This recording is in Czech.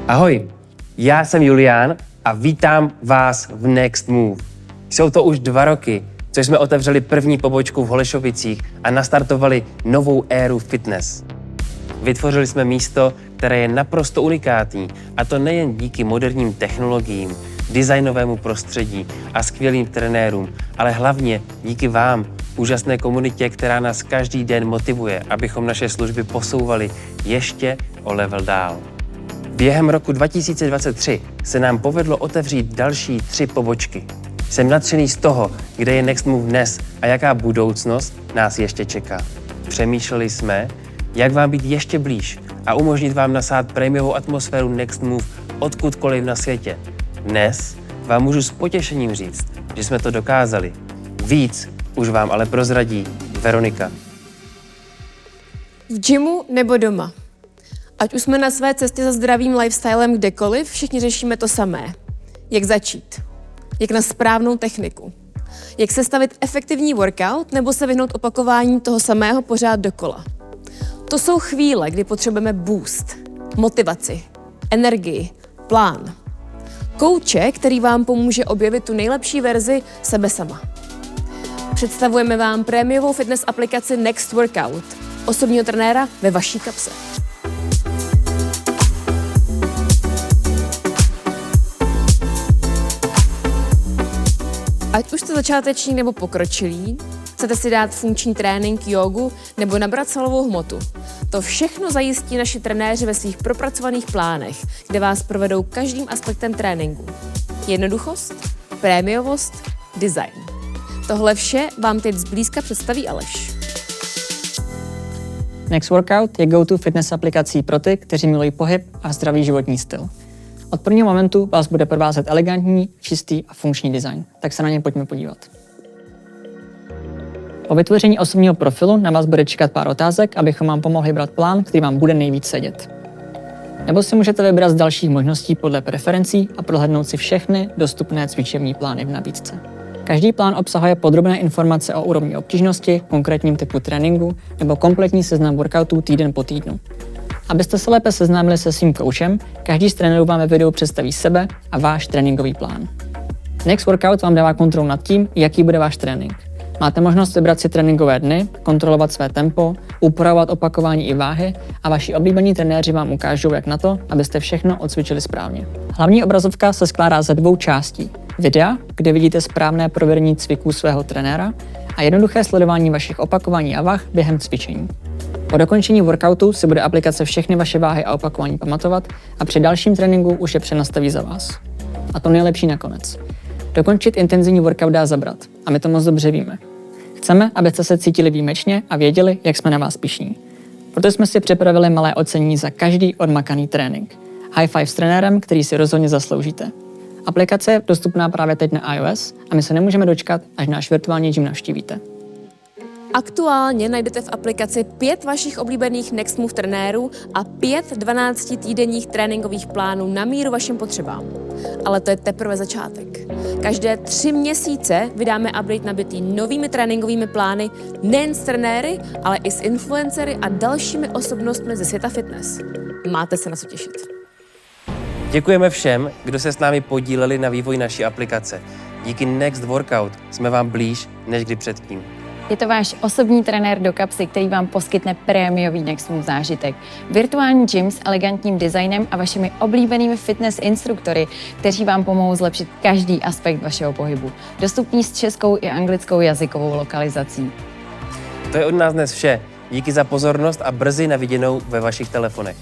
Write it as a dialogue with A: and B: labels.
A: Ahoj, já jsem Julián a vítám vás v Next Move. Jsou to už 2 roky, co jsme otevřeli první pobočku v Holešovicích a nastartovali novou éru fitness. Vytvořili jsme místo, které je naprosto unikátní, a to nejen díky moderním technologiím, designovému prostředí a skvělým trenérům, ale hlavně díky vám, úžasné komunitě, která nás každý den motivuje, abychom naše služby posouvali ještě o level dál. Během roku 2023 se nám povedlo otevřít další 3 pobočky. Jsem nadšený z toho, kde je Next Move dnes a jaká budoucnost nás ještě čeká. Přemýšleli jsme, jak vám být ještě blíž a umožnit vám nasát prémiovou atmosféru Next Move odkudkoliv na světě. Dnes vám můžu s potěšením říct, že jsme to dokázali. Víc už vám ale prozradí Veronika.
B: V gymu nebo doma. Ať už jsme na své cestě za zdravým lifestylem kdekoliv, všichni řešíme to samé. Jak začít? Jak na správnou techniku? Jak sestavit efektivní workout nebo se vyhnout opakování toho samého pořád dokola? To jsou chvíle, kdy potřebujeme boost, motivaci, energii, plán. Kouče, který vám pomůže objevit tu nejlepší verzi sebe sama. Představujeme vám prémiovou fitness aplikaci Next Workout, osobního trenéra ve vaší kapse. Ať už jste začáteční nebo pokročilí, chcete si dát funkční trénink, jogu nebo nabrat svalovou hmotu. To všechno zajistí naši trenéři ve svých propracovaných plánech, kde vás provedou každým aspektem tréninku. Jednoduchost, prémiovost, design. Tohle vše vám teď zblízka představí Aleš.
C: Next Workout je go-to fitness aplikací pro ty, kteří milují pohyb a zdravý životní styl. Od prvního momentu vás bude provázet elegantní, čistý a funkční design, tak se na ně pojďme podívat. Po vytvoření osobního profilu na vás bude čekat pár otázek, abychom vám pomohli brát plán, který vám bude nejvíc sedět. Nebo si můžete vybrat z dalších možností podle preferencí a prohlédnout si všechny dostupné cvičební plány v nabídce. Každý plán obsahuje podrobné informace o úrovni obtížnosti, konkrétním typu tréninku nebo kompletní seznam workoutů týden po týdnu. Abyste se lépe seznámili se svým koučem, každý z trenérů vám ve videu představí sebe a váš tréninkový plán. Next Workout vám dává kontrolu nad tím, jaký bude váš trénink. Máte možnost vybrat si tréninkové dny, kontrolovat své tempo, upravovat opakování i váhy a vaši oblíbení trenéři vám ukážou, jak na to, abyste všechno odcvičili správně. Hlavní obrazovka se skládá ze 2 částí. Videa, kde vidíte správné provedení cviků svého trenéra, a jednoduché sledování vašich opakování a vah během cvičení. Po dokončení workoutu si bude aplikace všechny vaše váhy a opakování pamatovat a při dalším tréninku už je přenastaví za vás. A to nejlepší nakonec. Dokončit intenzivní workout dá zabrat a my to moc dobře víme. Chceme, abyste se cítili výjimečně a věděli, jak jsme na vás pyšní. Proto jsme si připravili malé ocenění za každý odmakaný trénink. High five s trenérem, který si rozhodně zasloužíte. Aplikace je dostupná právě teď na iOS a my se nemůžeme dočkat, až náš virtuální gym navštívíte.
B: Aktuálně najdete v aplikaci 5 vašich oblíbených Next Move trenérů a 5 12týdenních tréninkových plánů na míru vašim potřebám. Ale to je teprve začátek. Každé 3 měsíce vydáme update nabitý novými tréninkovými plány nejen s trenéry, ale i s influencery a dalšími osobnostmi ze světa fitness. Máte se na co těšit.
A: Děkujeme všem, kdo se s námi podíleli na vývoji naší aplikace. Díky Next Workout jsme vám blíž než kdy předtím.
D: Je to váš osobní trenér do kapsy, který vám poskytne prémiový Next Move zážitek. Virtuální gym s elegantním designem a vašimi oblíbenými fitness instruktory, kteří vám pomohou zlepšit každý aspekt vašeho pohybu. Dostupný s českou i anglickou jazykovou lokalizací.
A: To je od nás dnes vše. Díky za pozornost a brzy na viděnou ve vašich telefonech.